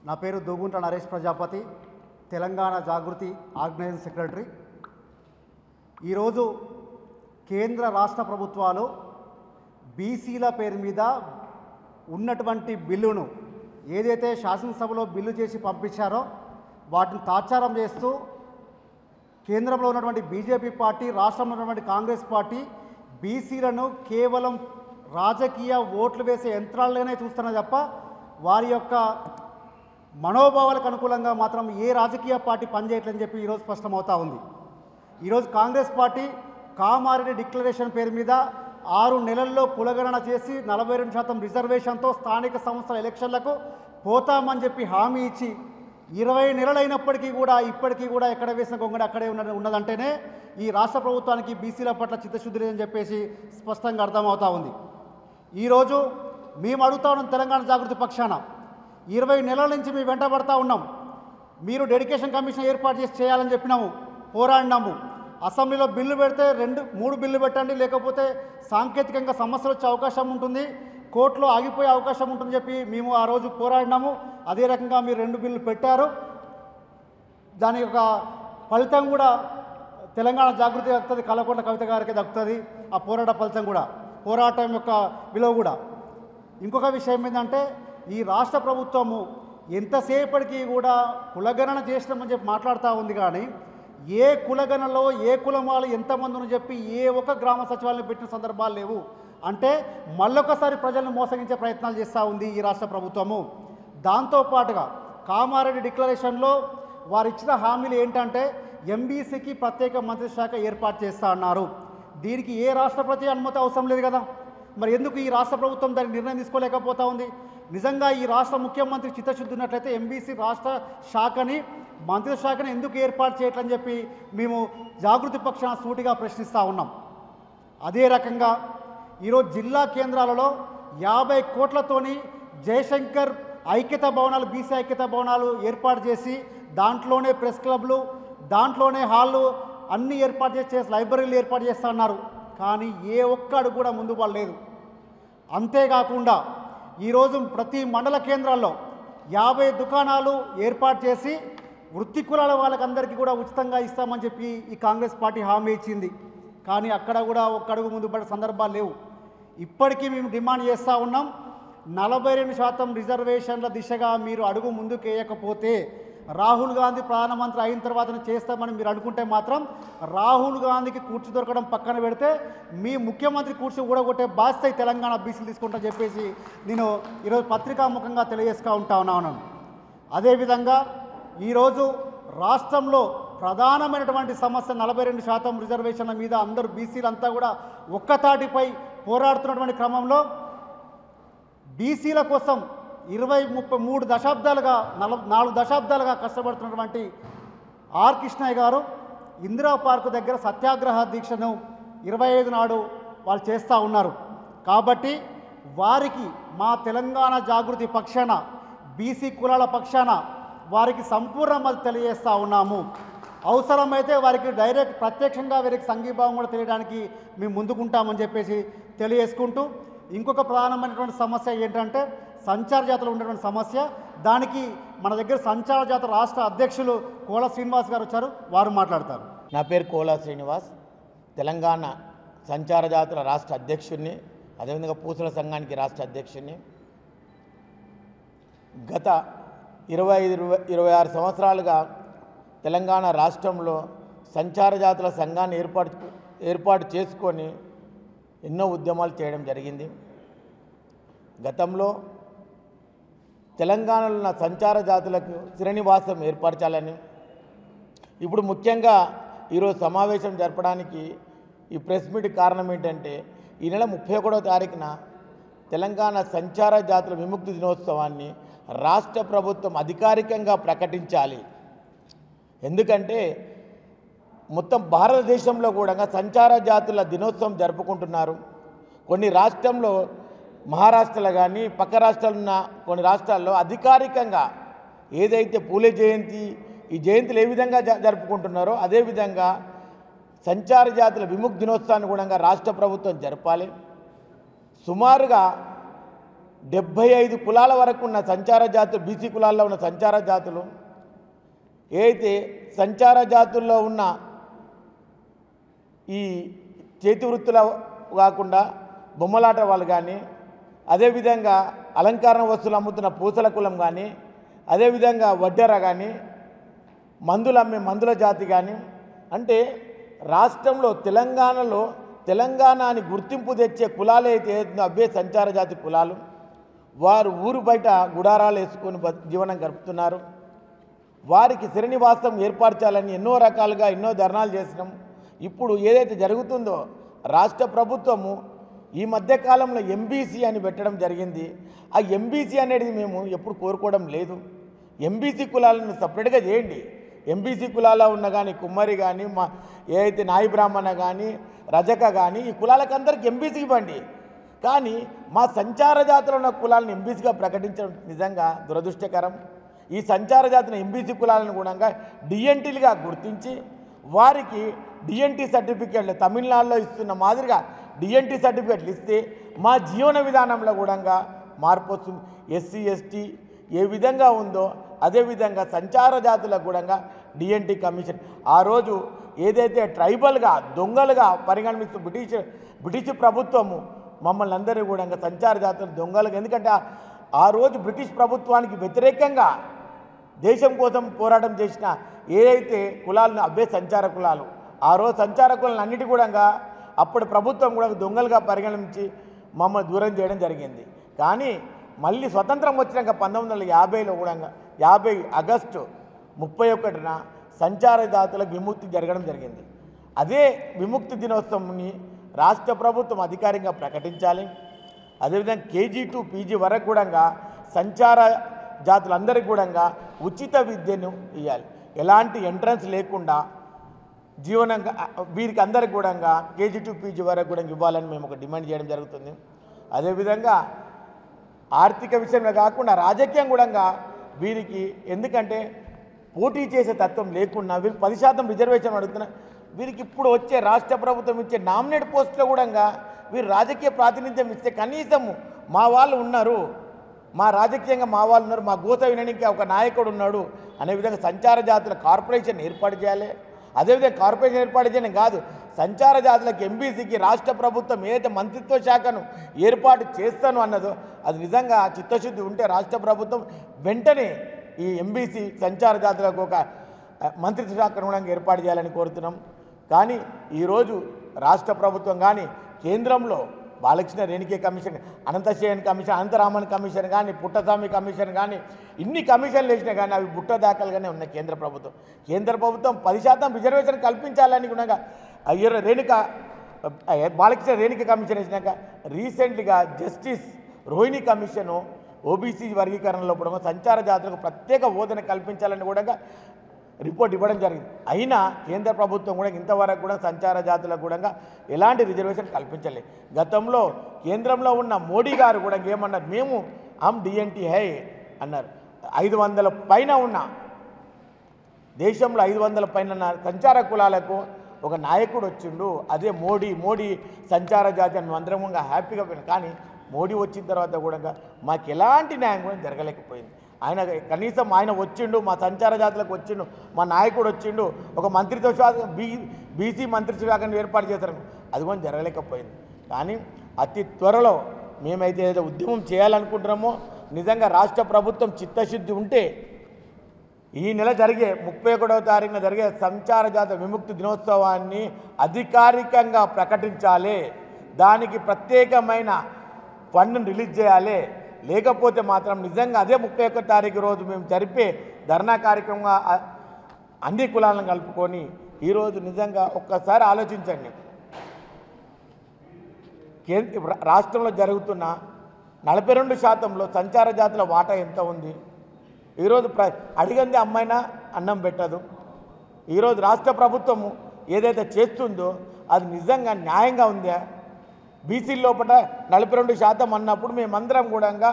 నా పేరు దూగుంట నరేష్ ప్రజాపతి, తెలంగాణ జాగృతి organising secretary. ఈరోజు కేంద్ర రాష్ట్ర ప్రభుత్వాలు బీసీల పేరు మీద ఉన్నటువంటి బిల్లును ఏదైతే శాసనసభలో బిల్లు చేసి పంపించారో వాటిని తాత్సారం చేస్తూ కేంద్రంలో ఉన్నటువంటి బీజేపీ పార్టీ, రాష్ట్రంలో ఉన్నటువంటి కాంగ్రెస్ పార్టీ బీసీలను కేవలం రాజకీయ ఓట్లు వేసే యంత్రాలుగానే చూస్తున్నది తప్ప వారి యొక్క మనోభావాలకు అనుకూలంగా మాత్రం ఏ రాజకీయ పార్టీ పనిచేయట్లేదని చెప్పి ఈరోజు స్పష్టమవుతా ఉంది. ఈరోజు కాంగ్రెస్ పార్టీ కామారెడ్డి డిక్లరేషన్ పేరు మీద 6 నెలల్లో కులగణన చేసి 42% రిజర్వేషన్తో స్థానిక సంస్థల ఎలక్షన్లకు పోతామని చెప్పి హామీ ఇచ్చి 20 నెలలైనప్పటికీ కూడా ఇప్పటికీ కూడా ఎక్కడ వేసిన గొంగడి అక్కడే ఉన్నదంటేనే ఈ రాష్ట్ర ప్రభుత్వానికి బీసీల పట్ల చిత్తశుద్ధి లేదని చెప్పేసి స్పష్టంగా అర్థమవుతా ఉంది. ఈరోజు మేము అడుగుతా ఉన్నాం తెలంగాణ జాగృతి పక్షాన, 20 నెలల నుంచి మేము వెంటబడతా ఉన్నాం. మీరు డెడికేషన్ కమిషన్ ఏర్పాటు చేయాలని చెప్పినాము, పోరాడినాము. అసెంబ్లీలో బిల్లు పెడితే 2-3 బిల్లు పెట్టండి, లేకపోతే సాంకేతికంగా సమస్యలు వచ్చే అవకాశం ఉంటుంది, కోర్టులో ఆగిపోయే అవకాశం ఉంటుందని చెప్పి మేము ఆ రోజు పోరాడినాము. అదే రకంగా మీరు 2 బిల్లు పెట్టారు. దాని యొక్క ఫలితం కూడా తెలంగాణ జాగృతి దక్కుతుంది, కల్వకుంట్ల కవిత గారికి దక్కుతుంది. ఆ పోరాట ఫలితం కూడా, పోరాటం యొక్క విలువ కూడా. ఇంకొక విషయం ఏంటంటే, ఈ రాష్ట్ర ప్రభుత్వము ఎంతసేపటికి కూడా కులగణన చేసినామని చెప్పి మాట్లాడుతూ ఉంది, కానీ ఏ కులగణనలో ఏ కులం వాళ్ళు ఎంతమంది అని చెప్పి ఏ ఒక్క గ్రామ సచివాలయం పెట్టిన సందర్భాలు లేవు. అంటే మళ్ళొకసారి ప్రజలను మోసగించే ప్రయత్నాలు చేస్తూ ఉంది ఈ రాష్ట్ర ప్రభుత్వము. దాంతోపాటుగా కామారెడ్డి డిక్లరేషన్లో వారు ఇచ్చిన హామీలు ఏంటంటే ఎంబీసీకి ప్రత్యేక మంత్రి శాఖ ఏర్పాటు చేస్తా అన్నారు. దీనికి ఏ రాష్ట్రపతి అనుమతి అవసరం లేదు కదా. మరి ఎందుకు ఈ రాష్ట్ర ప్రభుత్వం దానికి నిర్ణయం తీసుకోలేకపోతా ఉంది? నిజంగా ఈ రాష్ట్ర ముఖ్యమంత్రి చిత్తశుద్ధి ఉన్నట్లయితే ఎంబీసీ రాష్ట్ర శాఖని, మంత్రి శాఖని ఎందుకు ఏర్పాటు చేయట్లని చెప్పి మేము జాగృతి పక్షాన సూటిగా ప్రశ్నిస్తూ ఉన్నాం. అదే రకంగా ఈరోజు జిల్లా కేంద్రాలలో 50 కోట్లతోని జయశంకర్ ఐక్యతా భవనాలు, బీసీ ఐక్యతా భవనాలు ఏర్పాటు చేసి దాంట్లోనే ప్రెస్ క్లబ్లు, దాంట్లోనే హాళ్ళు అన్నీ ఏర్పాటు చేసి లైబ్రరీలు ఏర్పాటు చేస్తూ ఉన్నారు. కానీ ఏ ఒక్కడు కూడా ముందు పడలేదు. అంతేకాకుండా ఈరోజు ప్రతి మండల కేంద్రాల్లో 50 దుకాణాలు ఏర్పాటు చేసి వృత్తి కులాల వాళ్ళకందరికీ కూడా ఉచితంగా ఇస్తామని చెప్పి ఈ కాంగ్రెస్ పార్టీ హామీ ఇచ్చింది. కానీ అక్కడ కూడా ఒక్క అడుగు ముందు పడే సందర్భాలు లేవు. ఇప్పటికీ మేము డిమాండ్ చేస్తూ ఉన్నాం, 42% రిజర్వేషన్ల దిశగా మీరు అడుగు ముందుకు వేయకపోతే రాహుల్ గాంధీ ప్రధానమంత్రి అయిన తర్వాత చేస్తామని మీరు అనుకుంటే మాత్రం రాహుల్ గాంధీకి కూర్చు దొరకడం పక్కన పెడితే మీ ముఖ్యమంత్రి కూర్చు ఊడగొట్టే బాధ్యత తెలంగాణ బీసీలు తీసుకుంటా చెప్పేసి నేను ఈరోజు పత్రికాముఖంగా తెలియజేస్తూ ఉంటా ఉన్నాను. అదేవిధంగా ఈరోజు రాష్ట్రంలో ప్రధానమైనటువంటి సమస్య 42% రిజర్వేషన్ల మీద అందరూ బీసీలంతా కూడా ఒక్కతాటిపై పోరాడుతున్నటువంటి క్రమంలో బీసీల కోసం 20-33 దశాబ్దాలుగా 4 దశాబ్దాలుగా కష్టపడుతున్నటువంటి ఆర్ కృష్ణయ్య గారు ఇందిరా పార్కు దగ్గర సత్యాగ్రహ దీక్షను 25 నాడు వాళ్ళు చేస్తూ ఉన్నారు. కాబట్టి వారికి మా తెలంగాణ జాగృతి పక్షాన, బీసీ కులాల పక్షాన వారికి సంపూర్ణ మద్దతు తెలియజేస్తూ ఉన్నాము. అవసరమైతే వారికి డైరెక్ట్ ప్రత్యక్షంగా వీరికి సంఘీభావం కూడా తెలియడానికి మేము ముందుకుంటామని చెప్పేసి తెలియజేసుకుంటూ, ఇంకొక ప్రధానమైనటువంటి సమస్య ఏంటంటే సంచార జాతరలో ఉన్నటువంటి సమస్య. దానికి మన దగ్గర సంచార జాతర రాష్ట్ర అధ్యక్షులు కోల శ్రీనివాస్ గారు వచ్చారు, వారు మాట్లాడతారు. నా పేరు కోల శ్రీనివాస్, తెలంగాణ సంచార జాతర రాష్ట్ర అధ్యక్షుడిని, అదేవిధంగా పూసల సంఘానికి రాష్ట్ర అధ్యక్షుడిని. గత 25-26 సంవత్సరాలుగా తెలంగాణ రాష్ట్రంలో సంచార జాతర సంఘాన్ని ఏర్పాటు చేసుకొని ఎన్నో ఉద్యమాలు చేయడం జరిగింది. గతంలో తెలంగాణలో ఉన్న సంచార జాతులకు శ్రీనివాసం ఏర్పరచాలని, ఇప్పుడు ముఖ్యంగా ఈరోజు సమావేశం జరపడానికి ఈ ప్రెస్ మీట్ కారణం ఏంటంటే, ఈ నెల 31వ తారీఖున తెలంగాణ సంచార జాతుల విముక్తి దినోత్సవాన్ని రాష్ట్ర ప్రభుత్వం అధికారికంగా ప్రకటించాలి. ఎందుకంటే మొత్తం భారతదేశంలో కూడా సంచార జాతుల దినోత్సవం జరుపుకుంటున్నారు. కొన్ని రాష్ట్రంలో, మహారాష్ట్రలో కానీ పక్క రాష్ట్రాలు ఉన్న కొన్ని రాష్ట్రాల్లో అధికారికంగా ఏదైతే పూలే జయంతి, ఈ జయంతులు ఏ విధంగా జరుపుకుంటున్నారో అదేవిధంగా సంచార జాతుల విముక్తి దినోత్సవాన్ని కూడా రాష్ట్ర ప్రభుత్వం జరపాలి. సుమారుగా 75 కులాల వరకు ఉన్న సంచార జాతులు, బీసీ కులాల్లో ఉన్న సంచార జాతులు, ఏదైతే సంచార జాతుల్లో ఉన్న ఈ చేతి వృత్తుల కాకుండా బొమ్మలాట వాళ్ళు కానీ, అదేవిధంగా అలంకరణ వస్తువులు అమ్ముతున్న పూసల కులం కానీ, అదేవిధంగా వడ్డెర కానీ, మందులు అమ్మే మందుల జాతి కానీ, అంటే రాష్ట్రంలో తెలంగాణలో తెలంగాణని గుర్తింపు తెచ్చే కులాలు అయితే అవే సంచార జాతి కులాలు. వారు ఊరు బయట గుడారాలు వేసుకొని జీవనం గడుపుతున్నారు. వారికి శ్రీనివాసం ఏర్పరచాలని ఎన్నో రకాలుగా ఎన్నో ధర్నాలు చేసినాం. ఇప్పుడు ఏదైతే జరుగుతుందో రాష్ట్ర ప్రభుత్వము ఈ మధ్యకాలంలో ఎంబీసీ అని పెట్టడం జరిగింది. ఆ ఎంబీసీ అనేది మేము ఎప్పుడు కోరుకోవడం లేదు. ఎంబీసీ కులాలను సపరేట్గా చేయండి. ఎంబీసీ కులాల్లో ఉన్న కానీ కుమ్మరి కానీ, మా ఏదైతే నాయి బ్రాహ్మణ కానీ, రజక కానీ, ఈ కులాలకందరికి ఎంబీసీకి ఇవ్వండి. కానీ మా సంచార జాతులు ఉన్న కులాలను ఎంబీసీగా ప్రకటించడం నిజంగా దురదృష్టకరం. ఈ సంచార జాతుల ఎంబీసీ కులాలను కూడా డిఎన్టీలుగా గుర్తించి వారికి డిఎన్టీ సర్టిఫికేట్లు తమిళనాడులో ఇస్తున్న మాదిరిగా డిఎన్టీ సర్టిఫికేట్లు ఇస్తే మా జీవన విధానంలో కూడా మార్పు వస్తుంది. ఎస్సీ ఎస్టీ ఏ విధంగా ఉందో అదేవిధంగా సంచార జాతులకు కూడా డిఎన్టీ కమిషన్ ఆ రోజు ఏదైతే ట్రైబల్గా దొంగలుగా పరిగణిస్తూ బ్రిటిష్ ప్రభుత్వము మమ్మల్ని అందరూ కూడా సంచార జాతులు దొంగలుగా, ఎందుకంటే ఆ రోజు బ్రిటిష్ ప్రభుత్వానికి వ్యతిరేకంగా దేశం కోసం పోరాటం చేసిన ఏదైతే కులాలను అవే సంచార కులాలు. ఆ రోజు సంచార కులాలను అన్నిటి కూడా అప్పుడు ప్రభుత్వం కూడా దొంగలుగా పరిగణించి మమ్మల్ని దూరం చేయడం జరిగింది. కానీ మళ్ళీ స్వతంత్రం వచ్చినాక 1950లో కూడా 50 ఆగస్టు 31న సంచార జాతులకు విముక్తి జరగడం జరిగింది. అదే విముక్తి దినోత్సవంని రాష్ట్ర ప్రభుత్వం అధికారికంగా ప్రకటించాలి. అదేవిధంగా కేజీ టు పీజీ వరకు కూడా సంచార జాతులందరికీ కూడా ఉచిత విద్యను ఇవ్వాలి. ఎలాంటి ఎంట్రన్స్ లేకుండా జీవనంగా వీరికి అందరికి కూడా కేజీ టు పీజీ వరకు కూడా ఇవ్వాలని మేము ఒక డిమాండ్ చేయడం జరుగుతుంది. అదేవిధంగా ఆర్థిక విషయంలో కాకుండా రాజకీయం కూడా వీరికి, ఎందుకంటే పోటీ చేసే తత్వం లేకుండా వీరికి 10% రిజర్వేషన్ అడుగుతున్నా. వీరికి ఇప్పుడు వచ్చే రాష్ట్ర ప్రభుత్వం ఇచ్చే నామినేట్ పోస్టులో కూడా వీరు రాజకీయ ప్రాతినిధ్యం ఇస్తే కనీసము మా వాళ్ళు ఉన్నారు, మా రాజకీయంగా మా వాళ్ళు ఉన్నారు, మా గోత వినడానికి ఒక నాయకుడు ఉన్నాడు అనే విధంగా సంచార జాతుల కార్పొరేషన్ ఏర్పాటు చేయాలి. అదేవిధంగా కార్పొరేషన్ ఏర్పాటు చేయడం కాదు, సంచార జాతులకు ఎంబీసీకి రాష్ట్ర ప్రభుత్వం ఏదైతే మంత్రిత్వ శాఖను ఏర్పాటు చేస్తాను అన్నదో అది నిజంగా చిత్తశుద్ధి ఉంటే రాష్ట్ర ప్రభుత్వం వెంటనే ఈ ఎంబీసీ సంచార జాతులకు ఒక మంత్రిత్వ శాఖను కూడా ఏర్పాటు చేయాలని కోరుతున్నాం. కానీ ఈరోజు రాష్ట్ర ప్రభుత్వం కానీ కేంద్రంలో Balakrishna Renke commission, Ananthasayan commission, Anantharaman commission కానీ, పుట్టస్వామి కమిషన్ కానీ, ఇన్ని కమిషన్లు వేసినా కానీ అవి బుట్ట దాఖలుగానే ఉన్నాయి. కేంద్ర ప్రభుత్వం 10% రిజర్వేషన్ కల్పించాలని కూడా బాలకృష్ణ రేణుక కమిషన్ వేసినాక రీసెంట్గా జస్టిస్ రోహిణి కమిషను ఓబీసీ వర్గీకరణలో కూడా సంచార జాతులకు ప్రత్యేక హోదాను కల్పించాలని కూడా రిపోర్ట్ ఇవ్వడం జరిగింది. అయినా కేంద్ర ప్రభుత్వం కూడా ఇంతవరకు కూడా సంచార జాతులకు కూడా ఎలాంటి రిజర్వేషన్ కల్పించలేదు. గతంలో కేంద్రంలో ఉన్న మోడీ గారు కూడా ఏమన్నారు, మేము డిఎన్టీ హై అన్నారు. 500 పైన ఉన్న దేశంలో 500 పైన సంచార కులాలకు ఒక నాయకుడు వచ్చిండు, అదే మోడీ సంచార జాతి అని అందరం హ్యాపీగా పోయినాం. కానీ మోడీ వచ్చిన తర్వాత కూడా మాకు ఎలాంటి న్యాయం కూడా జరగలేకపోయింది. ఆయన కనీసం ఆయన వచ్చిండు, మా సంచార జాతులకు వచ్చిండు, మా నాయకుడు వచ్చిండు, ఒక మంత్రిత్వ శాఖ బీసీ మంత్రిత్వ శాఖను ఏర్పాటు చేశారు, అది కూడా జరగలేకపోయింది. కానీ అతి త్వరలో మేమైతే ఏదో ఉద్యమం చేయాలనుకుంటున్నామో నిజంగా రాష్ట్ర ప్రభుత్వం చిత్తశుద్ధి ఉంటే ఈ నెల జరిగే 31వ తారీఖున జరిగే సంచార జాత విముక్తి దినోత్సవాన్ని అధికారికంగా ప్రకటించాలి. దానికి ప్రత్యేకమైన ఫండ్ను రిలీజ్ చేయాలి. లేకపోతే మాత్రం నిజంగా అదే 31వ తారీఖు రోజు మేము జరిపే ధర్నా కార్యక్రమంగా అన్ని కులాలను కలుపుకొని ఈరోజు నిజంగా ఒక్కసారి ఆలోచించండి. రాష్ట్రంలో జరుగుతున్న 42%లో సంచార జాతుల వాటా ఎంత ఉంది? ఈరోజు అడిగింది అమ్మాయినా అన్నం పెట్టదు. ఈరోజు రాష్ట్ర ప్రభుత్వము ఏదైతే చేస్తుందో అది నిజంగా న్యాయంగా ఉందా? బీసీ లోపల 42% అన్నప్పుడు మేమందరం కూడా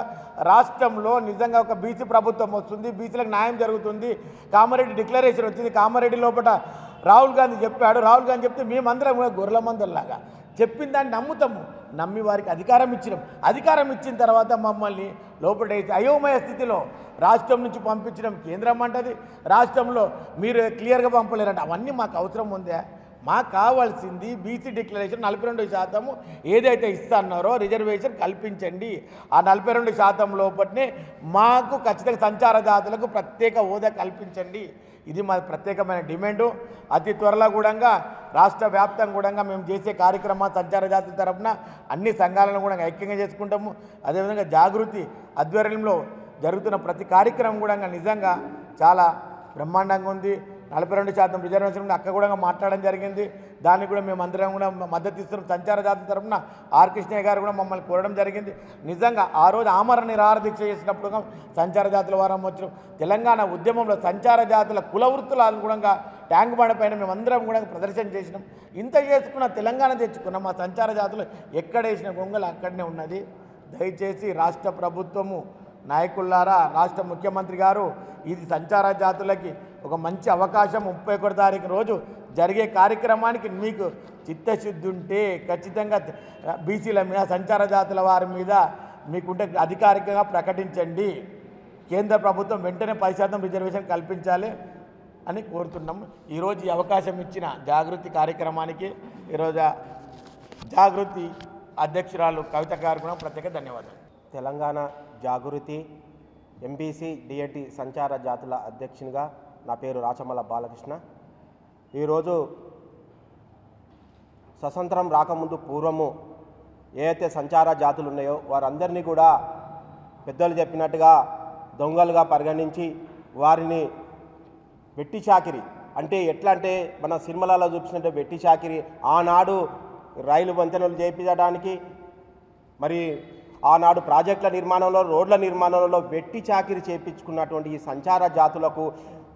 రాష్ట్రంలో నిజంగా ఒక బీసీ ప్రభుత్వం వస్తుంది, బీసీలకు న్యాయం జరుగుతుంది, కామారెడ్డి డిక్లరేషన్ వచ్చింది, కామారెడ్డి లోపల రాహుల్ గాంధీ చెప్పాడు, రాహుల్ గాంధీ చెప్తే మేమందరం కూడా గొర్రెల మందల్లాగా చెప్పిన దాన్ని నమ్ముతాము. నమ్మి వారికి అధికారం ఇచ్చినాం. అధికారం ఇచ్చిన తర్వాత మమ్మల్ని లోపటేసి అయోమయ స్థితిలో రాష్ట్రం నుంచి పంపించడం కేంద్రం అంటది, రాష్ట్రంలో మీరు క్లియర్గా పంపలేరంట. అవన్నీ మాకు అవసరం ఉందా? మాకు కావాల్సింది బీసీ డిక్లరేషన్ 42% ఏదైతే ఇస్తున్నారో రిజర్వేషన్ కల్పించండి. ఆ 42% లోపలనే మాకు ఖచ్చితంగా సంచార జాతులకు ప్రత్యేక హోదా కల్పించండి. ఇది మా ప్రత్యేకమైన డిమాండు. అతి త్వరలో కూడా రాష్ట్ర వ్యాప్తంగా కూడా మేము చేసే కార్యక్రమాలు సంచార జాతుల తరఫున అన్ని సంఘాలను కూడా ఐక్యంగా చేసుకుంటాము. అదేవిధంగా జాగృతి ఆధ్వర్యంలో జరుగుతున్న ప్రతి కార్యక్రమం కూడా నిజంగా చాలా బ్రహ్మాండంగా ఉంది. 42% రిజర్వేషన్ అక్కడ కూడా మాట్లాడడం జరిగింది. దానికి కూడా మేము అందరం కూడా మద్దతు ఇస్తున్నాం. సంచార జాతుల తరఫున ఆర్ కృష్ణయ్య గారు కూడా మమ్మల్ని కోరడం జరిగింది. నిజంగా ఆ రోజు ఆమరణ నిరాహార దీక్ష చేసినప్పుడు సంచార జాతుల వారం వచ్చిన తెలంగాణ ఉద్యమంలో సంచార జాతుల కుల వృత్తుల అనుగుణంగా ట్యాంక్ బండ పైన మేమందరం కూడా ప్రదర్శన చేసినాం. ఇంత చేసుకున్న తెలంగాణ తెచ్చుకున్నాం. మా సంచార జాతులు ఎక్కడేసిన గొంగలు అక్కడనే ఉన్నది. దయచేసి రాష్ట్ర ప్రభుత్వము నాయకులారా, రాష్ట్ర ముఖ్యమంత్రి గారు ఇది సంచార జాతులకి ఒక మంచి అవకాశం. 31 తారీఖు రోజు జరిగే కార్యక్రమానికి మీకు చిత్తశుద్ధి ఉంటే ఖచ్చితంగా బీసీల మీద సంచార జాతుల వారి మీద మీకుంటే అధికారికంగా ప్రకటించండి. కేంద్ర ప్రభుత్వం వెంటనే 10% రిజర్వేషన్ కల్పించాలి అని కోరుతున్నాం. ఈరోజు ఈ అవకాశం ఇచ్చిన జాగృతి కార్యక్రమానికి ఈరోజు జాగృతి అధ్యక్షురాలు కవిత గారు కూడా ప్రత్యేక ధన్యవాదాలు. తెలంగాణ జాగృతి ఎంబీసీ డిఎటి సంచార జాతుల అధ్యక్షునిగా నా పేరు రాచమల్ల బాలకృష్ణ. ఈరోజు స్వతంత్రం రాకముందు పూర్వము ఏదైతే సంచార జాతులు ఉన్నాయో వారందరినీ కూడా పెద్దలు చెప్పినట్టుగా దొంగలుగా పరిగణించి వారిని వెట్టి చాకిరి అంటే ఎట్లా అంటే మన సినిమాలలో చూపించినట్టు వెట్టి చాకిరి ఆనాడు రైలు వంతెనలు చేయించడానికి మరి ఆనాడు ప్రాజెక్టుల నిర్మాణంలో రోడ్ల నిర్మాణంలో వెట్టి చాకిరి చేయించుకున్నటువంటి ఈ సంచార జాతులకు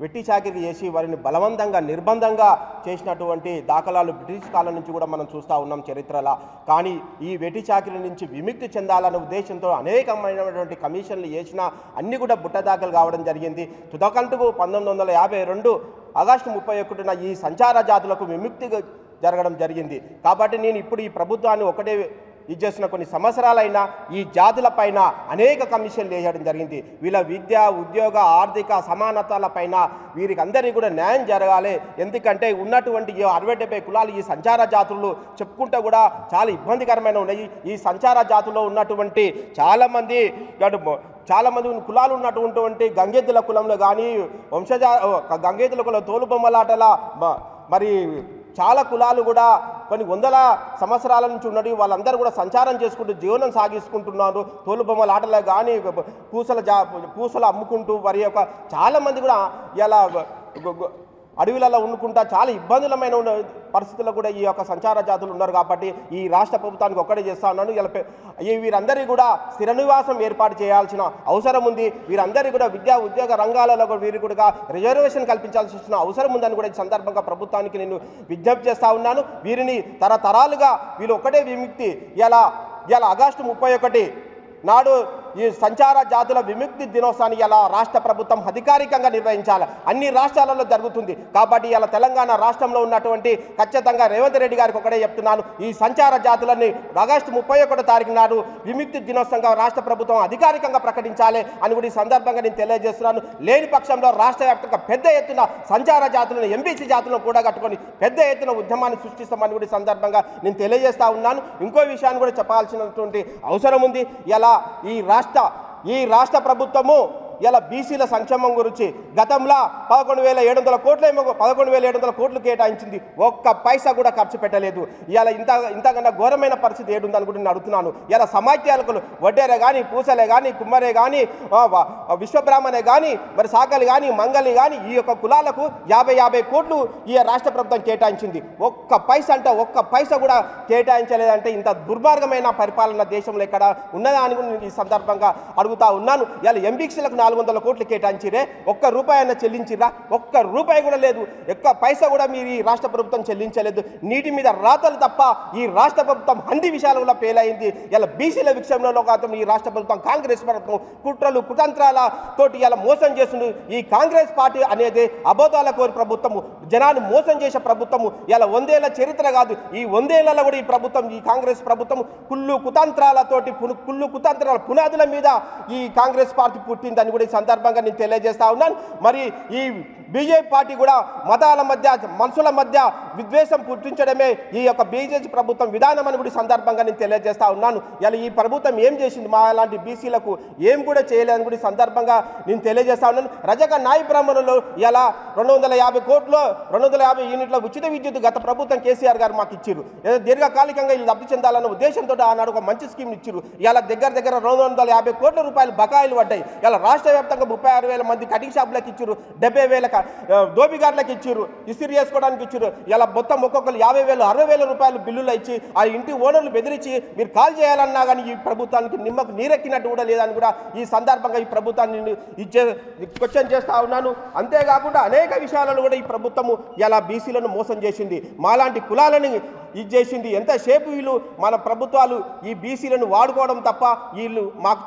వెట్టి చాకిరి చేసి వారిని బలవంతంగా నిర్బంధంగా చేసినటువంటి దాఖలాలు బ్రిటిష్ కాలం నుంచి కూడా మనం చూస్తూ ఉన్నాం చరిత్రలా. కానీ ఈ వెట్టి చాకిరి నుంచి విముక్తి చెందాలనే ఉద్దేశంతో అనేకమైనటువంటి కమిషన్లు చేసినా అన్నీ కూడా బుట్టదాఖలు కావడం జరిగింది. తుదకంటుకు 1952 ఆగస్టు 31న ఈ సంచార జాతులకు విముక్తి జరగడం జరిగింది. కాబట్టి నేను ఇప్పుడు ఈ ప్రభుత్వాన్ని ఒకటే ఇది చేస్తున్న కొన్ని సంవత్సరాలైనా ఈ జాతుల పైన అనేక కమిషన్లు వేయడం జరిగింది. వీళ్ళ విద్య ఉద్యోగ ఆర్థిక సమానతల పైన వీరికి అందరికీ కూడా న్యాయం జరగాలి. ఎందుకంటే ఉన్నటువంటి 60-70 కులాలు ఈ సంచార జాతులు చెప్పుకుంటే కూడా చాలా ఇబ్బందికరమైన ఉన్నాయి. ఈ సంచార జాతుల్లో ఉన్నటువంటి చాలామంది కులాలు ఉన్నటువంటి గంగెద్దుల కులంలో కానీ గంగెద్దుల కులం తోలుబొమ్మలాటల మరి చాలా కులాలు కూడా కొన్ని వందల సంవత్సరాల నుంచి ఉన్నది. వాళ్ళందరూ కూడా సంచారం చేసుకుంటూ జీవనం సాగిస్తుంటున్నారు. తోలుబొమ్మల ఆటలు కానీ పూసలు అమ్ముకుంటూ వారి యొక్క చాలామంది కూడా ఇలా అడవిలలో ఉండుకుంటా చాలా ఇబ్బందులమైన పరిస్థితుల్లో కూడా ఈ యొక్క సంచార జాతులు ఉన్నారు. కాబట్టి ఈ రాష్ట్ర ప్రభుత్వానికి ఒక్కడే చేస్తా ఉన్నాను. వీరందరికీ కూడా స్థిర నివాసం ఏర్పాటు చేయాల్సిన అవసరం ఉంది. వీరందరికీ కూడా విద్యా ఉద్యోగ రంగాలలో వీరికి కూడా రిజర్వేషన్ కల్పించాల్సిన అవసరం ఉందని కూడా ఈ సందర్భంగా ప్రభుత్వానికి నేను విజ్ఞప్తి చేస్తూ ఉన్నాను. వీరిని తరతరాలుగా వీళ్ళు ఒక్కటే విముక్తి ఇలా ఆగస్టు 31 నాడు ఈ సంచార జాతుల విముక్తి దినోత్సవాన్ని ఇలా రాష్ట్ర ప్రభుత్వం అధికారికంగా నిర్వహించాలి. అన్ని రాష్ట్రాలలో జరుగుతుంది. కాబట్టి ఇలా తెలంగాణ రాష్ట్రంలో ఉన్నటువంటి ఖచ్చితంగా రేవంత్ రెడ్డి గారికి ఒకటే చెప్తున్నాను, ఈ సంచార జాతులని ఆగస్టు 31 తారీఖు నాడు విముక్తి దినోత్సవంగా రాష్ట్ర ప్రభుత్వం అధికారికంగా ప్రకటించాలి అని కూడా ఈ సందర్భంగా నేను తెలియజేస్తున్నాను. లేని పక్షంలో రాష్ట్ర వ్యాప్తంగా పెద్ద ఎత్తున సంచార జాతులను ఎంబీసీ జాతులను కూడా కట్టుకొని పెద్ద ఎత్తున ఉద్యమాన్ని సృష్టిస్తామని కూడా ఈ సందర్భంగా నేను తెలియజేస్తా ఉన్నాను. ఇంకో విషయాన్ని కూడా చెప్పాల్సినటువంటి అవసరం ఉంది. ఈ రాష్ట్ర ప్రభుత్వము ఇలా బీసీల సంక్షేమం గురించి గతంలో 11,700 కోట్లు కేటాయించింది. ఒక్క పైసా కూడా ఖర్చు పెట్టలేదు. ఇలా ఇంతకన్నా ఘోరమైన పరిస్థితి ఏడుందని కూడా నేను అడుగుతున్నాను. ఇలా సమాఖ్యలకు వడ్డేరే కానీ పూసలే కానీ కుమ్మరే కానీ విశ్వబ్రాహ్మణే కానీ మరి సాకలి కానీ మంగలి కానీ ఈ యొక్క కులాలకు 50 కోట్లు ఈ రాష్ట్ర ప్రభుత్వం కేటాయించింది. ఒక్క పైసా కూడా కేటాయించలేదంటే ఇంత దుర్మార్గమైన పరిపాలన దేశంలో ఎక్కడ ఉన్నదా అని కూడా నేను ఈ సందర్భంగా అడుగుతా ఉన్నాను. ఇలా ఎంబీసీలకు 400 కోట్లు కేటాయించిరే, ఒక్క రూపాయి అయినా చెల్లించిరా? ఒక్క రూపాయి కూడా లేదు, ఒక్క పైసా కూడా మీరు ఈ రాష్ట్ర ప్రభుత్వం చెల్లించలేదు. నీటి మీద రాతలు తప్ప ఈ రాష్ట్ర ప్రభుత్వం అన్ని విషయాలు కూడా ఫెయిల్ అయింది. ఇలా బీసీల విషయంలో మాత్రం ఈ రాష్ట్ర ప్రభుత్వం, కాంగ్రెస్ ప్రభుత్వం కుట్రలు కుతంత్రాల తోటి ఇలా మోసం చేస్తుంది. ఈ కాంగ్రెస్ పార్టీ అనేది అబోధాల కోరి ప్రభుత్వము, జనాన్ని మోసం చేసే ప్రభుత్వము. ఇలా 100 ఏళ్ల చరిత్ర కాదు, ఈ 100 ఏళ్లలో కూడా ఈ ప్రభుత్వం, ఈ కాంగ్రెస్ ప్రభుత్వం కుళ్ళు కుతంత్రాలతోటి, కుళ్ళు కుతంత్రాల పునాదుల మీద ఈ కాంగ్రెస్ పార్టీ పుట్టిందని కూడా ఈ సందర్భంగా నేను తెలియజేస్తా ఉన్నాను. మరి ఈ బీజేపీ పార్టీ కూడా మతాల మధ్య, మనుషుల మధ్య విద్వేషం పుట్టించడమే ఈ యొక్క బీజేపీ ప్రభుత్వం విధానం అని కూడా సందర్భంగా నేను తెలియజేస్తా ఉన్నాను. ఇలా ఈ ప్రభుత్వం ఏం చేసింది మా లాంటి బీసీలకు? ఏం కూడా చేయలేదని కూడా సందర్భంగా నేను తెలియజేస్తా ఉన్నాను. రజక నాయ బ్రాహ్మణులు ఇలా 250 కోట్లు, 250 యూనిట్ల ఉచిత విద్యుత్ గత ప్రభుత్వం కేసీఆర్ గారు మాకు ఇచ్చారు. ఏదో దీర్ఘకాలికంగా వీళ్ళు లబ్ధి చెందాలన్న ఉద్దేశంతో ఆనాడు ఒక మంచి స్కీమ్ ఇచ్చారు. ఇలా దగ్గర 250 కోట్ల రూపాయలు బకాయిలు పడ్డాయి. ఇలా రాష్ట్ర వ్యాప్తంగా 36,000 మంది కటింగ్ షాపులకు ఇచ్చారు, 70,000 దోబిగార్లకు ఇచ్చారు, ఇస్త్రీ చేసుకోవడానికి ఇచ్చారు. ఇలా మొత్తం ఒక్కొక్కరు 50,000, 60,000 రూపాయలు బిల్లులు ఇచ్చి ఆ ఇంటి ఓనర్లు బెదిరించి మీరు కాల్ చేయాలన్నా కానీ ఈ ప్రభుత్వానికి నిమ్మకు నీరెక్కినట్టు కూడా లేదని కూడా ఈ సందర్భంగా ఈ ప్రభుత్వాన్ని క్వశ్చన్ చేస్తా ఉన్నాను. అంతేకాకుండా అనేక విషయాలను కూడా ఈ ప్రభుత్వము ఇలా బీసీలను మోసం చేసింది, మాలాంటి కులాలని ఇది చేసింది. ఎంతసేపు వీళ్ళు మన ప్రభుత్వాలు ఈ బీసీలను వాడుకోవడం తప్ప వీళ్ళు మాకు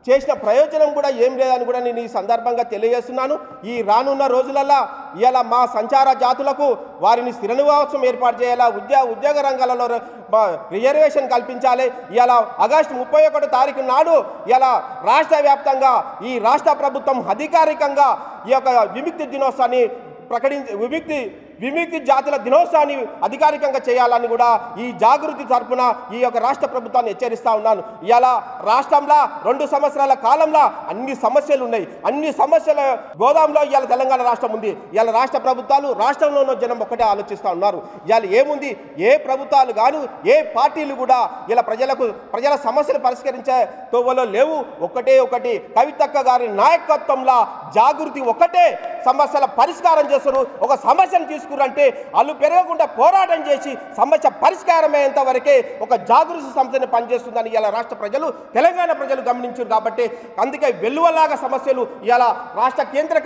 చేసిన ప్రయోజనం కూడా ఏం లేదని కూడా నేను ఈ సందర్భంగా తెలియజేస్తున్నాను. ఈ రానున్న రోజులలో ఇలా మా సంచార జాతులకు వారిని స్థిర నివాసం ఏర్పాటు చేయాలా, ఉద్యోగ రంగాలలో రిజర్వేషన్ కల్పించాలి. ఇలా ఆగస్టు 31 తారీఖు నాడు ఇలా రాష్ట్ర వ్యాప్తంగా ఈ రాష్ట్ర ప్రభుత్వం అధికారికంగా ఈ యొక్క విముక్తి దినోత్సవాన్ని విముక్తి జాతుల దినోత్సవాన్ని అధికారికంగా చేయాలని కూడా ఈ జాగృతి తరపున ఈ యొక్క రాష్ట్ర ప్రభుత్వాన్ని హెచ్చరిస్తా ఉన్నాను. ఇలా రాష్ట్రంలో 2 సంవత్సరాల కాలంలో అన్ని సమస్యలు ఉన్నాయి. అన్ని సమస్యల గోదాంలో ఇవాళ తెలంగాణ రాష్ట్రం ఉంది. ఇవాళ రాష్ట్ర ప్రభుత్వాలు, రాష్ట్రంలో ఉన్న జనం ఒకటే ఆలోచిస్తూ ఉన్నారు. ఇవాళ ఏముంది, ఏ ప్రభుత్వాలు కాదు, ఏ పార్టీలు కూడా ఇలా ప్రజల సమస్యలు పరిష్కరించే తోవలో లేవు. ఒకటి కవితక్క గారి నాయకత్వంలో జాగృతి ఒకటే సమస్యల పరిష్కారం చేస్తారు. ఒక సమస్యను తీసుకురంటే వాళ్ళు పెరగకుండా పోరాటం చేసి సమస్య పరిష్కారమయ్యేంత వరకే ఒక జాగృతి సంస్థని పనిచేస్తుందని ఇలా రాష్ట్ర ప్రజలు, తెలంగాణ ప్రజలు గమనించారు. కాబట్టి అందుకే వెల్లువలాగా సమస్యలు ఇలా రాష్ట్ర కేంద్ర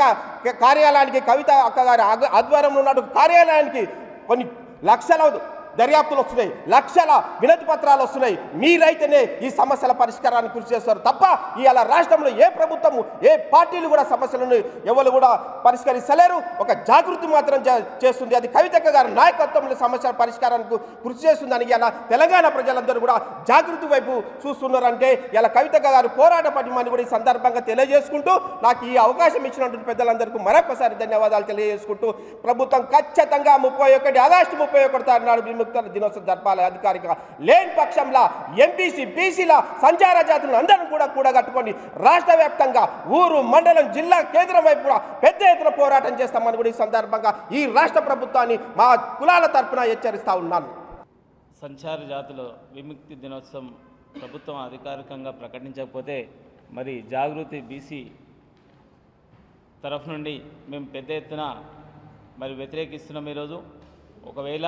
కార్యాలయానికి, కవిత అక్క గారి ఆధ్వర్యంలో ఉన్న కార్యాలయానికి కొన్ని లక్షల దర్యాప్తులు వస్తున్నాయి, లక్షల వినతి పత్రాలు వస్తున్నాయి. మీరైతేనే ఈ సమస్యల పరిష్కారానికి కృషి చేస్తారు తప్ప ఇవాళ రాష్ట్రంలో ఏ ప్రభుత్వము, ఏ పార్టీలు కూడా సమస్యలను ఎవరు కూడా పరిష్కరిస్తలేరు. ఒక జాగృతి మాత్రం చేస్తుంది. అది కవితక్క గారి నాయకత్వంలో సమస్యల పరిష్కారానికి కృషి చేస్తుందని ఇలా తెలంగాణ ప్రజలందరూ కూడా జాగృతి వైపు చూస్తున్నారంటే ఇలా కవితక్క గారు పోరాట పటిమని కూడా ఈ సందర్భంగా తెలియజేసుకుంటూ, నాకు ఈ అవకాశం ఇచ్చినటువంటి పెద్దలందరికీ మరొకసారి ధన్యవాదాలు తెలియజేసుకుంటూ, ప్రభుత్వం ఖచ్చితంగా ఆగస్టు 31 నాడు విముక్త దినోత్సవం జరపాలి. అధికారికంగా లేని పక్షంలో ఎంపీసీ, బీసీల సంచార జాతులను అందరూ కూడా కూడగట్టుకొని రాష్ట్ర వ్యాప్తంగా ఊరు, మండలం, జిల్లా కేంద్రం వైపు కూడా పెద్ద ఎత్తున పోరాటం చేస్తామని కూడా ఈ సందర్భంగా ఈ రాష్ట్ర ప్రభుత్వాన్ని మా కులాల తరఫున హెచ్చరిస్తా ఉన్నాను. సంచార జాతుల విముక్తి దినోత్సవం ప్రభుత్వం అధికారికంగా ప్రకటించకపోతే మరి జాగృతి బీసీ తరఫు నుండి మేము పెద్ద ఎత్తున మరి వ్యతిరేకిస్తున్నాం. ఈరోజు ఒకవేళ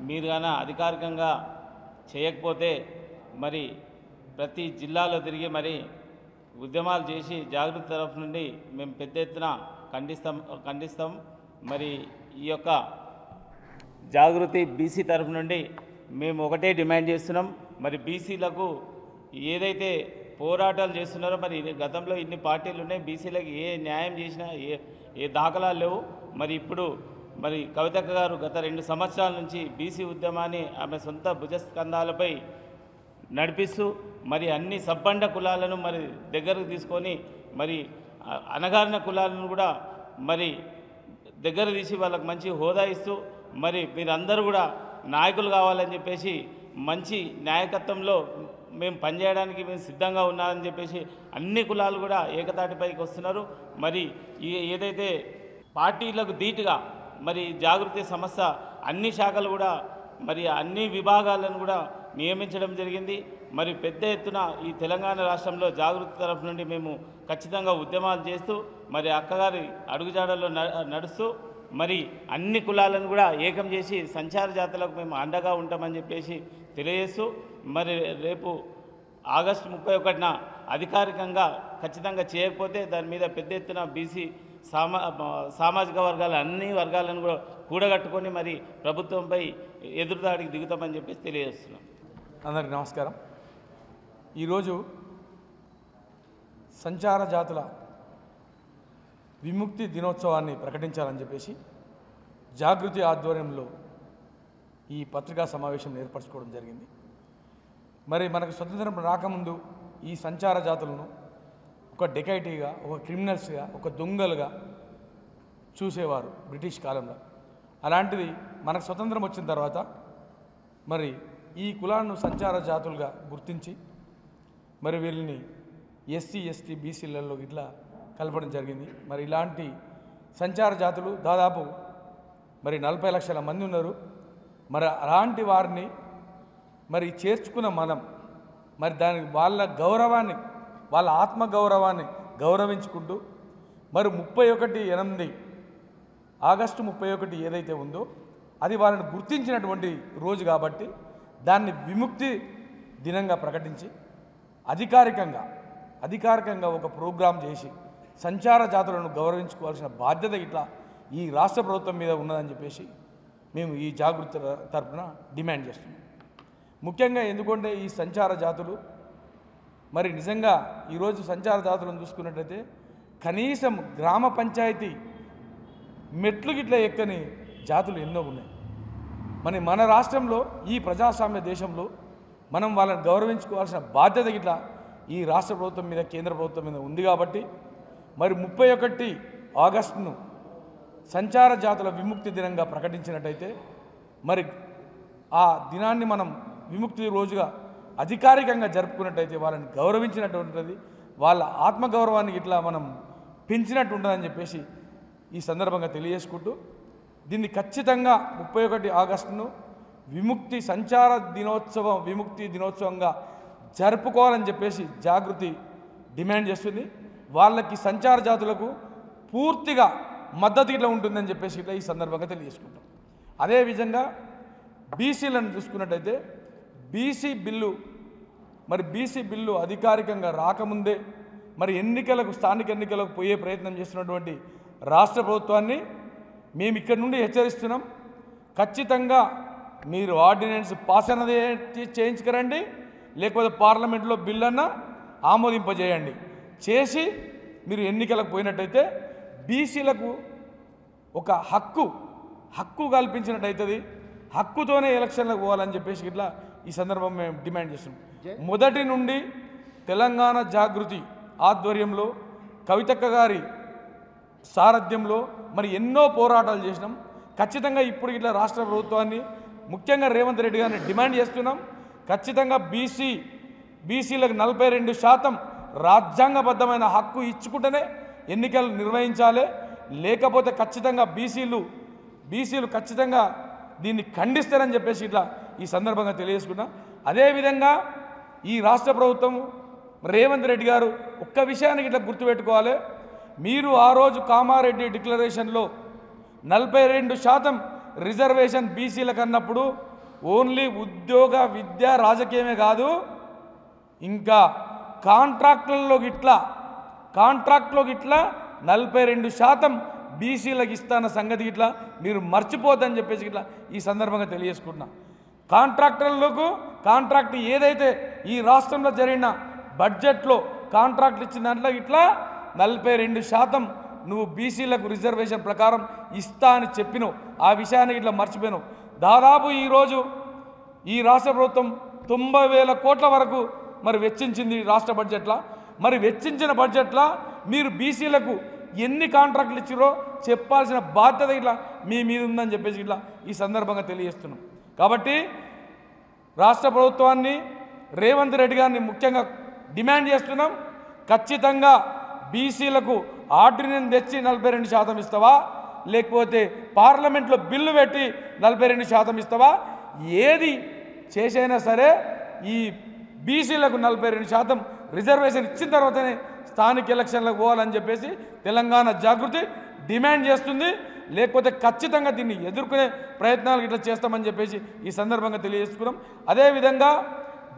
మీరు గాన అధికారికంగా చేయకపోతే మరి ప్రతి జిల్లాలో తిరిగి మరి ఉద్యమాలు చేసి జాగృతి తరఫు నుండి మేము పెద్ద ఎత్తున ఖండిస్తాం. మరి ఈ యొక్క జాగృతి బీసీ తరఫు నుండి మేము ఒకటే డిమాండ్ చేస్తున్నాం. మరి బీసీలకు ఏదైతే పోరాటాలు చేస్తున్నారో, మరి గతంలో ఇన్ని పార్టీలు ఉన్నాయి, బీసీలకు ఏ న్యాయం చేసినా ఏ దాఖలాలు లేవు. మరి ఇప్పుడు మరి కవితక్క గారు గత 2 సంవత్సరాల నుంచి బీసీ ఉద్యమాన్ని ఆమె సొంత భుజస్కంధాలపై నడిపిస్తూ మరి అన్ని సబ్బండ కులాలను మరి దగ్గరకు తీసుకొని మరి అణగారిన కులాలను కూడా మరి దగ్గర తీసి వాళ్ళకు మంచి హోదా ఇస్తూ మరి మీరందరూ కూడా నాయకులు కావాలని చెప్పేసి మంచి నాయకత్వంలో మేము పనిచేయడానికి మేము సిద్ధంగా ఉన్నామని చెప్పేసి అన్ని కులాలు కూడా ఏకతాటిపైకి వస్తున్నారు. మరి ఏదైతే పార్టీలకు ధీటుగా మరి జాగృతి సంస్థ అన్ని శాఖలు కూడా మరి అన్ని విభాగాలను కూడా నియమించడం జరిగింది. మరి పెద్ద ఎత్తున ఈ తెలంగాణ రాష్ట్రంలో జాగృతి తరఫు నుండి మేము ఖచ్చితంగా ఉద్యమాలు చేస్తూ మరి అక్కగారి అడుగుజాడల్లో నడుస్తూ మరి అన్ని కులాలను కూడా ఏకం చేసి సంచార జాతులకు మేము అండగా ఉంటామని చెప్పేసి తెలియజేస్తూ మరి రేపు ఆగస్టు 31న అధికారికంగా ఖచ్చితంగా చేయకపోతే దాని మీద పెద్ద ఎత్తున బీసీ సామాజిక వర్గాల అన్ని వర్గాలను కూడా కూడగట్టుకొని మరి ప్రభుత్వంపై ఎదురుదాడికి దిగుతామని చెప్పేసి తెలియజేస్తున్నాం. అందరికీ నమస్కారం. ఈరోజు సంచార జాతుల విముక్తి దినోత్సవాన్ని ప్రకటించాలని చెప్పేసి జాగృతి ఆధ్వర్యంలో ఈ పత్రికా సమావేశం ఏర్పరచుకోవడం జరిగింది. మరి మనకు స్వతంత్రం రాకముందు ఈ సంచార జాతులను ఒక డెకైటీగా, ఒక క్రిమినల్స్గా, ఒక దొంగలుగా చూసేవారు బ్రిటిష్ కాలంలో. అలాంటిది మనకు స్వతంత్రం వచ్చిన తర్వాత మరి ఈ కులాలను సంచార జాతులుగా గుర్తించి మరి వీళ్ళని ఎస్సీ ఎస్టీ బీసీలలో ఇట్లా కలపడం జరిగింది. మరి ఇలాంటి సంచార జాతులు దాదాపు మరి 40 లక్షల మంది ఉన్నారు. మరి అలాంటి వారిని మరి చేర్చుకున్న మనం మరి దానికి వాళ్ళ గౌరవాన్ని, వాళ్ళ ఆత్మగౌరవాన్ని గౌరవించుకుంటూ మరి 31/8 ఆగస్టు 31 ఏదైతే ఉందో అది వాళ్ళని గుర్తించినటువంటి రోజు కాబట్టి దాన్ని విముక్తి దినంగా ప్రకటించి అధికారికంగా ఒక ప్రోగ్రాం చేసి సంచార జాతులను గౌరవించుకోవాల్సిన బాధ్యత ఇట్లా ఈ రాష్ట్ర ప్రభుత్వం మీద ఉన్నదని చెప్పేసి మేము ఈ జాగృతి తరఫున డిమాండ్ చేస్తున్నాం. ముఖ్యంగా ఎందుకంటే ఈ సంచార జాతులు మరి నిజంగా ఈరోజు సంచార జాతులను చూసుకున్నట్లయితే కనీసం గ్రామ పంచాయతీ మెట్లు గిట్లా ఎక్కని జాతులు ఎన్నో ఉన్నాయి. మన రాష్ట్రంలో ఈ ప్రజాస్వామ్య దేశంలో మనం వాళ్ళని గౌరవించుకోవాల్సిన బాధ్యత గిట్లా ఈ రాష్ట్ర ప్రభుత్వం మీద, కేంద్ర ప్రభుత్వం మీద ఉంది కాబట్టి మరి 31 ఆగస్టును సంచార జాతుల విముక్తి దినంగా ప్రకటించినట్టయితే మరి ఆ దినాన్ని మనం విముక్తి రోజుగా అధికారికంగా జరుపుకున్నట్టయితే వాళ్ళని గౌరవించినటువంటిది, వాళ్ళ ఆత్మగౌరవాన్ని ఇట్లా మనం పెంచినట్టు ఉంటుందని చెప్పేసి ఈ సందర్భంగా తెలియజేసుకుంటూ దీన్ని ఖచ్చితంగా 31 ఆగస్టును విముక్తి దినోత్సవంగా జరుపుకోవాలని చెప్పేసి జాగృతి డిమాండ్ చేస్తుంది. వాళ్ళకి సంచార జాతులకు పూర్తిగా మద్దతు ఇట్లా ఉంటుందని చెప్పేసి ఇట్లా ఈ సందర్భంగా తెలియజేసుకుంటాం. అదేవిధంగా బీసీలను చూసుకున్నట్టయితే బీసీ బిల్లు అధికారికంగా రాకముందే మరి స్థానిక ఎన్నికలకు పోయే ప్రయత్నం చేస్తున్నటువంటి రాష్ట్ర ప్రభుత్వాన్ని మేము ఇక్కడి నుండి హెచ్చరిస్తున్నాం. ఖచ్చితంగా మీరు ఆర్డినెన్స్ పాస్ అన్నది చేయించుకురండి, లేకపోతే పార్లమెంట్లో బిల్లన్నా ఆమోదింపజేయండి. చేసి మీరు ఎన్నికలకు పోయినట్టయితే బీసీలకు ఒక హక్కు కల్పించినట్టయితుంది. హక్కుతోనే ఎలక్షన్లకు పోవాలని చెప్పేసి ఇట్లా ఈ సందర్భం మేము డిమాండ్ చేస్తున్నాం. మొదటి నుండి తెలంగాణ జాగృతి ఆధ్వర్యంలో కవితక్క గారి సారథ్యంలో మరి ఎన్నో పోరాటాలు చేసినాం. ఖచ్చితంగా ఇప్పుడు ఇట్లా రాష్ట్ర ప్రభుత్వాన్ని, ముఖ్యంగా రేవంత్ రెడ్డి గారిని డిమాండ్ చేస్తున్నాం. ఖచ్చితంగా బీసీలకు 42% రాజ్యాంగబద్ధమైన హక్కు ఇచ్చుకుంటేనే ఎన్నికలు నిర్వహించాలి. లేకపోతే ఖచ్చితంగా బీసీలు ఖచ్చితంగా దీన్ని ఖండిస్తారని చెప్పేసి ఇట్లా ఈ సందర్భంగా తెలియజేసుకున్నా. అదేవిధంగా ఈ రాష్ట్ర ప్రభుత్వం రేవంత్ రెడ్డి గారు ఒక్క విషయానికి ఇట్లా గుర్తుపెట్టుకోవాలి. మీరు ఆ రోజు కామారెడ్డి డిక్లరేషన్లో 42% రిజర్వేషన్ బీసీలకు అన్నప్పుడు ఓన్లీ ఉద్యోగ, విద్య, రాజకీయమే కాదు, ఇంకా కాంట్రాక్టులో గిట్లా 42% బీసీలకు ఇస్తాన సంగతి ఇట్లా మీరు మర్చిపోద్దని చెప్పేసి ఇట్లా ఈ సందర్భంగా తెలియజేసుకుంటున్నా. కాంట్రాక్ట్ ఏదైతే ఈ రాష్ట్రంలో జరిగిన బడ్జెట్లో కాంట్రాక్ట్లు ఇచ్చిన దాంట్లో ఇట్లా 42% నువ్వు బీసీలకు రిజర్వేషన్ ప్రకారం ఇస్తా అని చెప్పినావు. ఆ విషయాన్ని ఇట్లా మర్చిపోయినావు. దాదాపు ఈరోజు ఈ రాష్ట్ర ప్రభుత్వం 90,000 కోట్ల వరకు మరి వెచ్చించింది రాష్ట్ర బడ్జెట్లో. మరి వెచ్చించిన బడ్జెట్లో మీరు బీసీలకు ఎన్ని కాంట్రాక్టులు ఇచ్చిరో చెప్పాల్సిన బాధ్యత ఇట్లా మీ మీద ఉందని చెప్పేసి ఇట్లా ఈ సందర్భంగా తెలియజేస్తున్నాం. కాబట్టి రాష్ట్ర ప్రభుత్వాన్ని, రేవంత్ రెడ్డి గారిని ముఖ్యంగా డిమాండ్ చేస్తున్నాం. ఖచ్చితంగా బీసీలకు ఆర్డినెన్స్ తెచ్చి 42% ఇస్తావా, లేకపోతే పార్లమెంట్లో బిల్లు పెట్టి 42% ఇస్తావా? ఏది చేసైనా సరే ఈ బీసీలకు 42% రిజర్వేషన్ ఇచ్చిన తర్వాతనే స్థానిక ఎలక్షన్లకు పోవాలని చెప్పేసి తెలంగాణ జాగృతి డిమాండ్ చేస్తుంది. లేకపోతే ఖచ్చితంగా దీన్ని ఎదుర్కొనే ప్రయత్నాలు ఇట్లా చేస్తామని చెప్పేసి ఈ సందర్భంగా తెలియజేసుకున్నాం. అదేవిధంగా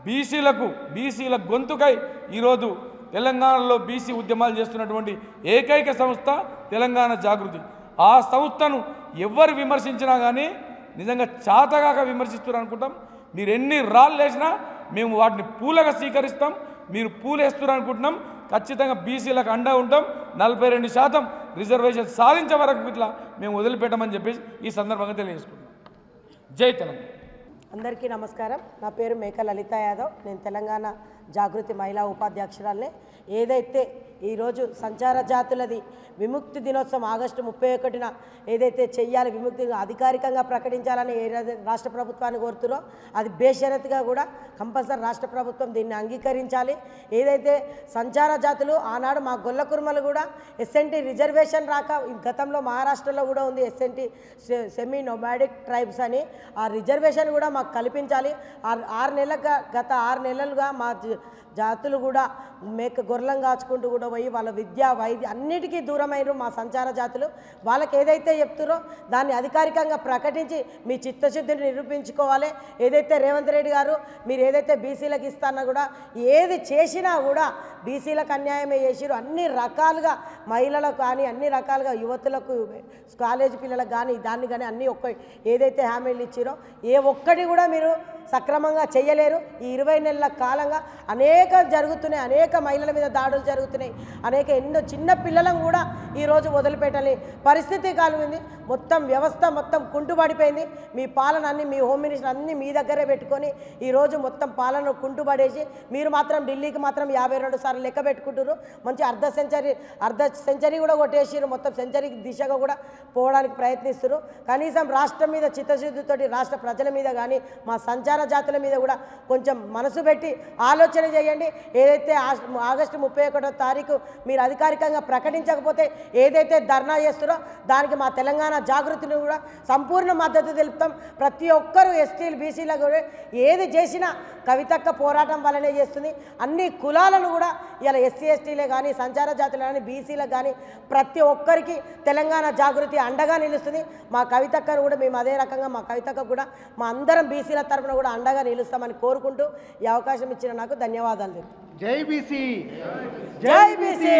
బీసీల గొంతుకై ఈరోజు తెలంగాణలో బీసీ ఉద్యమాలు చేస్తున్నటువంటి ఏకైక సంస్థ తెలంగాణ జాగృతి. ఆ సంస్థను ఎవరు విమర్శించినా కానీ నిజంగా చాతగాక విమర్శిస్తున్నారు అనుకుంటాం. మీరు ఎన్ని రాళ్ళు వేసినా మేము వాటిని పూలగా స్వీకరిస్తాం. మీరు పూలు వేస్తున్నారు అనుకుంటున్నాం. ఖచ్చితంగా బీసీలకు అండా ఉంటాం. 42% రిజర్వేషన్ సాధించే వరకు ఇట్లా మేము వదిలిపెట్టమని చెప్పేసి ఈ సందర్భంగా తెలియజేసుకుంటున్నాం. జై తెలంగాణ. అందరికీ నమస్కారం. నా పేరు మేక లలిత యాదవ్. నేను తెలంగాణ జాగృతి మహిళా ఉపాధ్యక్షురాలనే. ఏదైతే ఈరోజు సంచార జాతులది విముక్తి దినోత్సవం ఆగస్టు 31న ఏదైతే చెయ్యాలి, విముక్తి అధికారికంగా ప్రకటించాలని ఏ రాష్ట్ర ప్రభుత్వాన్ని కోరుతురో అది బేషరతుగా కూడా కంపల్సరీ రాష్ట్ర ప్రభుత్వం దీన్ని అంగీకరించాలి. ఏదైతే సంచార జాతులు ఆనాడు మా గొల్ల కుర్మలు కూడా ఎస్ఎన్టీ రిజర్వేషన్ రాక గతంలో మహారాష్ట్రలో కూడా ఉంది ఎస్ఎన్టీ సెమీ నొమాడిక్ ట్రైబ్స్ అని. ఆ రిజర్వేషన్ కూడా మాకు కల్పించాలి. గత 6 నెలలుగా మా జాతులు కూడా గొర్రెలం కాచుకుంటూ కూడా పోయి వాళ్ళ విద్య వైద్య అన్నిటికీ దూరమైన మా సంచార జాతులు వాళ్ళకి ఏదైతే చెప్తారో దాన్ని అధికారికంగా ప్రకటించి మీ చిత్తశుద్ధిని నిరూపించుకోవాలి. ఏదైతే రేవంత్ రెడ్డి గారు మీరు ఏదైతే బీసీలకు ఇస్తానా కూడా ఏది చేసినా కూడా బీసీలకు అన్యాయమే చేసిరు. అన్ని రకాలుగా మహిళలకు కానీ అన్ని రకాలుగా యువతులకు కాలేజీ పిల్లలకు కానీ దాన్ని కానీ అన్నీ ఏదైతే హామీలు ఇచ్చిరో ఏ ఒక్కటి కూడా మీరు సక్రమంగా చేయలేరు. ఈ 20 నెలల కాలంగా అనేక జరుగుతున్నాయి, అనేక మహిళల మీద దాడులు జరుగుతున్నాయి, ఎన్నో చిన్న పిల్లలను కూడా ఈరోజు వదిలిపెట్టాలి పరిస్థితి కలిగింది. మొత్తం వ్యవస్థ మొత్తం కుంటుపడిపోయింది. మీ పాలన అన్ని మీ హోమ్ మినిస్టర్ అన్నీ మీ దగ్గరే పెట్టుకొని ఈరోజు మొత్తం పాలన కుంటుపడేసి మీరు మాత్రం ఢిల్లీకి మాత్రం 52 సార్లు లెక్క పెట్టుకుంటారు. మంచి అర్ధ సెంచరీ కూడా కొట్టేసారు. మొత్తం సెంచరీ దిశగా కూడా పోవడానికి ప్రయత్నిస్తారు. కనీసం రాష్ట్రం మీద చిత్తశుద్ధితోటి రాష్ట్ర ప్రజల మీద కానీ మా సంచార జాతుల మీద కూడా కొంచెం మనసు పెట్టి ఆలోచన చేయండి. ఏదైతే ఆగస్టు 31వ తారీఖు మీరు అధికారికంగా ప్రకటించకపోతే ఏదైతే ధర్నా చేస్తారో దానికి మా తెలంగాణ జాగృతిని కూడా సంపూర్ణ మద్దతు తెలుపుతాం. ప్రతి ఒక్కరూ ఎస్టీలు బీసీలకు ఏది చేసినా కవితక్క పోరాటం వల్లనే చేస్తుంది. అన్ని కులాలను కూడా ఇలా ఎస్సీ ఎస్టీలే కానీ సంచార జాతులు కానీ బీసీలకు కానీ ప్రతి ఒక్కరికి తెలంగాణ జాగృతి అండగా నిలుస్తుంది. మా కవితక్కను కూడా మేము అదే రకంగా మా కవితక్క కూడా మా అందరం బీసీల తరఫున కూడా అండగా నిలుస్తామని కోరుకుంటూ ఈ అవకాశం ఇచ్చిన నాకు ధన్యవాదాలు. జై బీసీ. జై బీసీ.